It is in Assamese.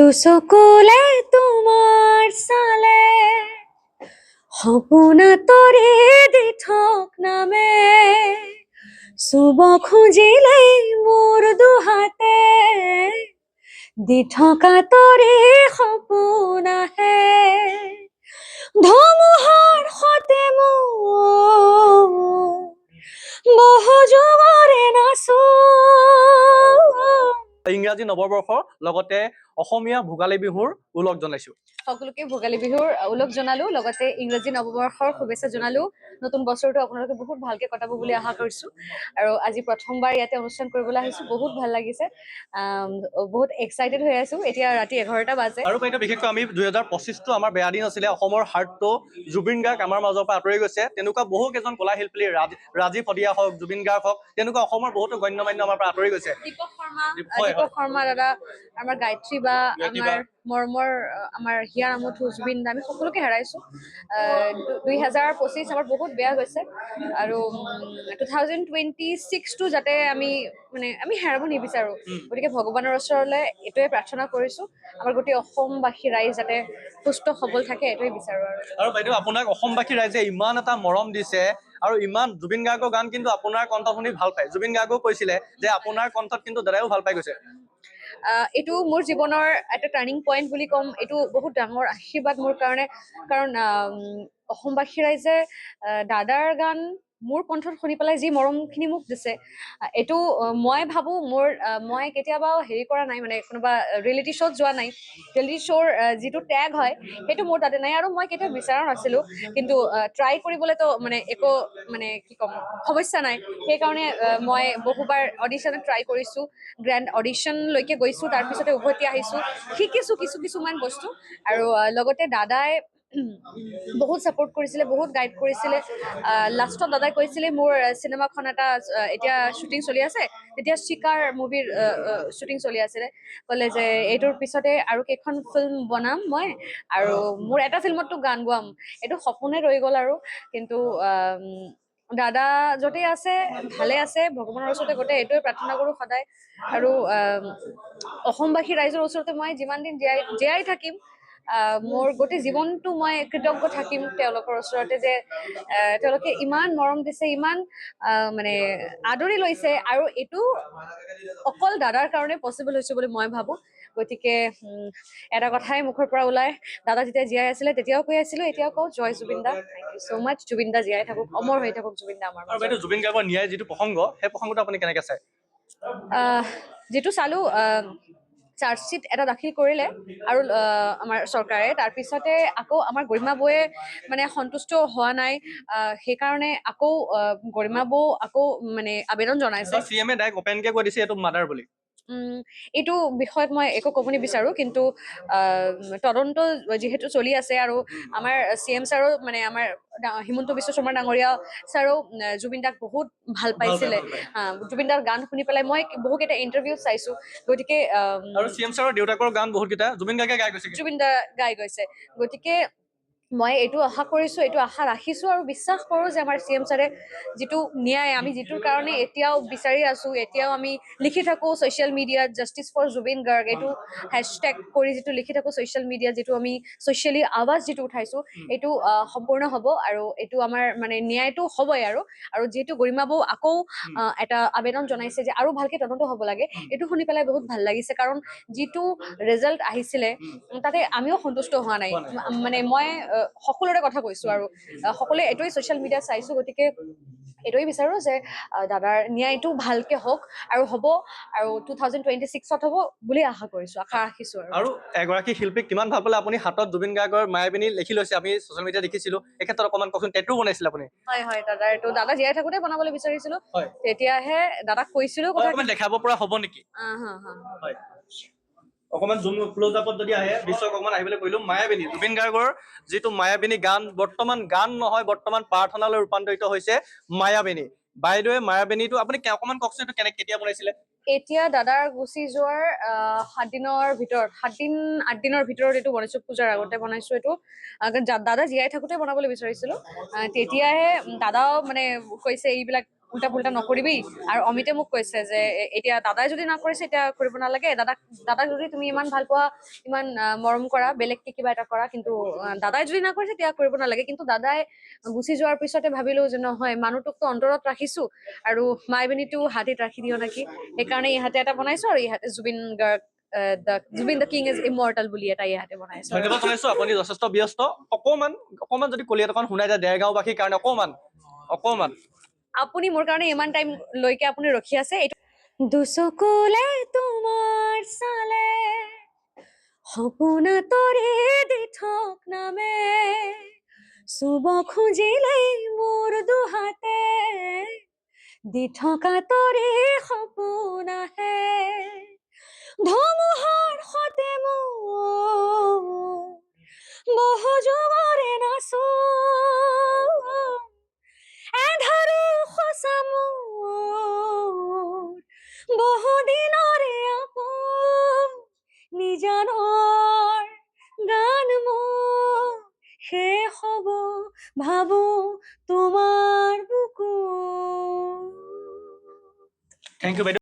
দুচকুলে তোমাৰ চালে সপোনা তৰে দি থক নামে চুব খুজিলেই মোৰ দুহাতে দি থকা তৰে সপোন আহে ধুমুহাৰ সতে মোৰ বহু যুগৰে নাচো ইংৰাজী নৱবৰ্ষৰ লগতে অসমীয়া ভোগালী বিহুৰ ওলগ জনাইছো সকলোকে ভোগালী বিহুৰ ওলগ জনালো লগতে ইংৰাজী নৱবৰ্ষৰ শুভেচ্ছা জনালো নতুন বছৰটো আপোনালোকে বহুত ভালকে কটাব বুলি আশা কৰিছো আৰু আজি প্ৰথমবাৰ ইয়াতে অনুষ্ঠান কৰিবলৈ আহিছো বহুত ভাল লাগিছে বহুত এক্সাইটেড হৈ আছো এতিয়া ৰাতি 11টা বাজে আৰু বাইদেউ বিশেষকৈ আমি 2025টো আমাৰ বেয়া দিন আছিলে অসমৰ হাৰ্টটো জুবিন গাৰ্গ আমাৰ মাজৰ পৰা আঁতৰি গৈছে তেনেকুৱা বহু কেইজন কলা শিল্পী ৰাজীৱ শদিয়া হওক জুবিন গাৰ্গ হওক তেনেকুৱা অসমৰ বহুতো গণ্যমান্য আমাৰ পৰা আঁতৰি গৈছে দীপক শৰ্মা দাদা আমাৰ গায়ত্ৰী বা আমাৰ মৰমৰ আমাৰ হিয়া আমঠু জুবিন দা আমি সকলোকে হেৰাইছো 2025 আমাৰ বহুত বেয়া গৈছে আৰু 2026টো যাতে আমি হেৰাব নিবিচাৰো গতিকে ভগৱানৰ ওচৰলৈ এইটোৱে প্ৰাৰ্থনা কৰিছো আমাৰ গোটেই অসমবাসী ৰাইজ যাতে সুস্থ সবল থাকে এইটোৱে বিচাৰো আৰু বাইদেউ আপোনাক অসমবাসী ৰাইজে ইমান এটা মৰম দিছে আৰু ইমান জুবিন গাৰ্গৰ গান কিন্তু আপোনাৰ কণ্ঠ শুনি ভাল পায় জুবিন গাৰ্গেও কৈছিলে যে আপোনাৰ কণ্ঠত কিন্তু দাদাইও ভাল পাই গৈছে এইটো মোৰ জীৱনৰ এটা টাৰ্ণিং পইণ্ট বুলি ক'ম এইটো বহুত ডাঙৰ আশীৰ্বাদ মোৰ কাৰণে কাৰণ অসমবাসী ৰাইজে দাদাৰ গান মোৰ কণ্ঠত শুনি পেলাই যি মৰমখিনি মোক দিছে এইটো মই ভাবোঁ মই কেতিয়াবা হেৰি কৰা নাই কোনোবা ৰিয়েলিটি শ্ব'ত যোৱা নাই ৰিয়েলিটি শ্ব'ৰ যিটো টেগ হয় সেইটো মোৰ তাতে নাই আৰু মই কেতিয়াও বিচৰা নাছিলোঁ কিন্তু ট্ৰাই কৰিবলৈতো একো কি ক'ম সমস্যা নাই সেইকাৰণে মই বহুবাৰ অডিশ্যনত ট্ৰাই কৰিছোঁ গ্ৰেণ্ড অডিশ্যনলৈকে গৈছোঁ তাৰপিছতে উভতি আহিছোঁ শিকিছোঁ কিছুমান বস্তু আৰু লগতে দাদাই বহুত ছাপোৰ্ট কৰিছিলে বহুত গাইড কৰিছিলে লাষ্টত দাদাই কৈছিলে মোৰ চিনেমাখন এটা এতিয়া শ্বুটিং চলি আছে তেতিয়া চিকাৰ মুভিৰ শ্বুটিং চলি আছিলে ক'লে যে এইটোৰ পিছতে আৰু কেইখন ফিল্ম বনাম মই আৰু মোৰ এটা ফিল্মততো গান গোৱাম এইটো সপোনে ৰৈ গ'ল আৰু কিন্তু দাদা য'তে আছে ভালে আছে ভগৱানৰ ওচৰতে গোটেই এইটোৱে প্ৰাৰ্থনা কৰোঁ সদায় আৰু অসমবাসী ৰাইজৰ ওচৰতে মই যিমান দিন জীয়াই থাকিম মোৰ গোটেই জীৱনটো মই কৃতজ্ঞ থাকিম তেওঁলোকৰ ওচৰতে যে তেওঁলোকে ইমান মৰম দিছে ইমান আদৰি লৈছে আৰু এইটো অকল দাদাৰ কাৰণে পচিবল হৈছে বুলি মই ভাবোঁ গতিকে এটা কথাই মুখৰ পৰা ওলাই দাদা যেতিয়া জীয়াই আছিলে তেতিয়াও কৈ আছিলোঁ এতিয়াও কওঁ জয় জুবিন দা থেংক ইউ ছ' মাছ জুবিন দা জীয়াই থাকক অমৰ হৈ থাকক জুবিন দা আমাৰ বাইদেউ জুবিন গাৰ্গৰ ন্যায় যিটো প্ৰসংগ সেই প্ৰসংগটো আপুনি কেনেকৈ চায় যিটো চালোঁ চাৰ্জশ্বীট এটা দাখিল কৰিলে আৰু আমাৰ চৰকাৰে তাৰপিছতে আকৌ আমাৰ গৰিমা বৌয়ে সন্তুষ্ট হোৱা নাই সেইকাৰণে আকৌ গৰিমা বৌ আকৌ আবেদন জনাইছে চিএমে ডাইৰেক্ট অপেনকে কৈ দিছে এইটো মাৰ্ডাৰ বুলি এইটো বিষয়ত মই একো ক'ব নিবিচাৰোঁ কিন্তু তদন্ত যিহেতু চলি আছে আৰু আমাৰ CM ছাৰো আমাৰ হিমন্ত বিশ্ব শৰ্মা ডাঙৰীয়া ছাৰো জুবিন দাক বহুত ভাল পাইছিলে জুবিন দাৰ গান শুনি পেলাই মই বহুকেইটা ইণ্টাৰভিউ চাইছোঁ গতিকে আৰু CM ছাৰৰ দেউতাকৰ গান বহুতকেইটা জুবিন গাৰ্গে জুবিন দা গাই গৈছে গতিকে মই এইটো আশা কৰিছোঁ এইটো আশা ৰাখিছোঁ আৰু বিশ্বাস কৰোঁ যে আমাৰ CM ছাৰে যিটো ন্যায় আমি যিটোৰ কাৰণে এতিয়াও বিচাৰি আছোঁ এতিয়াও আমি লিখি থাকোঁ ছ'চিয়েল মিডিয়াত জাষ্টিছ ফৰ জুবিন গাৰ্গ এইটো হেছটেগ কৰি যিটো লিখি থাকোঁ ছ'চিয়েল মিডিয়াত যিটো আমি ছ'চিয়েলি আৱাজ যিটো উঠাইছোঁ এইটো সম্পূৰ্ণ হ'ব আৰু এইটো আমাৰ ন্যায়টো হ'বই আৰু যিহেতু গৰিমা বৌ আকৌ এটা আবেদন জনাইছে যে আৰু ভালকৈ তদন্ত হ'ব লাগে এইটো শুনি পেলাই বহুত ভাল লাগিছে কাৰণ যিটো ৰিজাল্ট আহিছিলে তাতে আমিও সন্তুষ্ট হোৱা নাই মই সকলোৰে কথা কৈছোঁ আৰু সকলোৱে এইটোৱে ছ'চিয়েল মিডিয়াত চাইছোঁ গতিকে এইটোৱে বিচাৰোঁ যে দাদাৰ ন্যায়টো ভালকৈ হওক আৰু হ'ব আৰু 2026ত হ'ব বুলি আশা ৰাখিছোঁ আৰু এগৰাকী শিল্পীক কিমান ভাল পালে আপুনি হাতত জুবিন গাৰ্গৰ মায়াবিনী লিখি লৈছে আমি ছ'চিয়েল মিডিয়াত দেখিছিলোঁ এই ক্ষেত্ৰত অকণমান কওকচোন টেটু বনাইছিলে আপুনি হয় দাদা জীয়াই থাকোঁতে বনাবলৈ বিচাৰিছিলোঁ তেতিয়াহে দাদাক কৈছিলোঁ অকণমান দেখাব পৰা হ'ব নেকি হয় অকণমান জুম ক্লোজ আপত যদি আহে দৃশ্যক অকণমান আহিবলৈ কৈলো মায়াবিনী জুবিন গাৰ্গৰ যিটো মায়াবিনী গান বৰ্তমান গান নহয় বৰ্তমান প্ৰাৰ্থনালৈ ৰূপান্তৰিত হৈছে মায়াবিনী বাইদেৱে মায়াবিনীটো আপুনি অকণমান কওকচোন এইটো কেতিয়া বনাইছিলে এতিয়া দাদাৰ গুচি যোৱাৰ 7 দিনৰ ভিতৰত এইটো বনাইছোঁ পূজাৰ আগতে বনাইছোঁ এইটো দাদা জীয়াই থাকোঁতে বনাবলৈ বিচাৰিছিলোঁ তেতিয়াহে দাদাও কৈছে এইবিলাক উল্টা পুল্টা নকৰিবি আৰু অমিতে মোক কৈছে যে এতিয়া দাদাই যদি নকৰিছে এতিয়া কৰিব নালাগে দাদাক যদি তুমি ইমান ভাল পোৱা ইমান মৰম কৰা বেলেগকে কিবা এটা কৰা কিন্তু দাদাই যদি নকৰিছে তেতিয়া কৰিব নালাগে কিন্তু দাদাই গুচি যোৱাৰ পিছতে ভাবিলো যে নহয় মানুহটোকতো অন্তৰত ৰাখিছো আৰু মাই বেনীটো হাতীত ৰাখি দিও নেকি সেইকাৰণে ইহঁতে এটা বনাইছো আৰু ইহঁতে Zubeen Garg Zubeen the king is immortal বুলি এটা ইহঁতে বনাইছো ধন্যবাদ জনাইছো আপুনি যথেষ্ট ব্যস্ত অকমান যদি কলিয়াত শুনাই যায় দেৰগাঁওবাসীৰ কাৰণে অকমান আপুনি মোৰ কাৰণে ইমান টাইম লৈকে আপুনি ৰখি আছে দুচকুলে তোমাৰ চালে সপোন তৰে দি থক নামে চুব খুজিলেই মোৰ দুহাতে দি থকা তৰে সপোন আহে ধুমুহাৰ সতে মোৰ বহু যুগৰে নাচো এধাৰো সঁচা মোৰ বহু দিনৰে আপোন নিজানৰ গান মোৰ শেষ হ'ব ভাবো তোমাৰ বুকুত থেংক ইউ বাইদেউ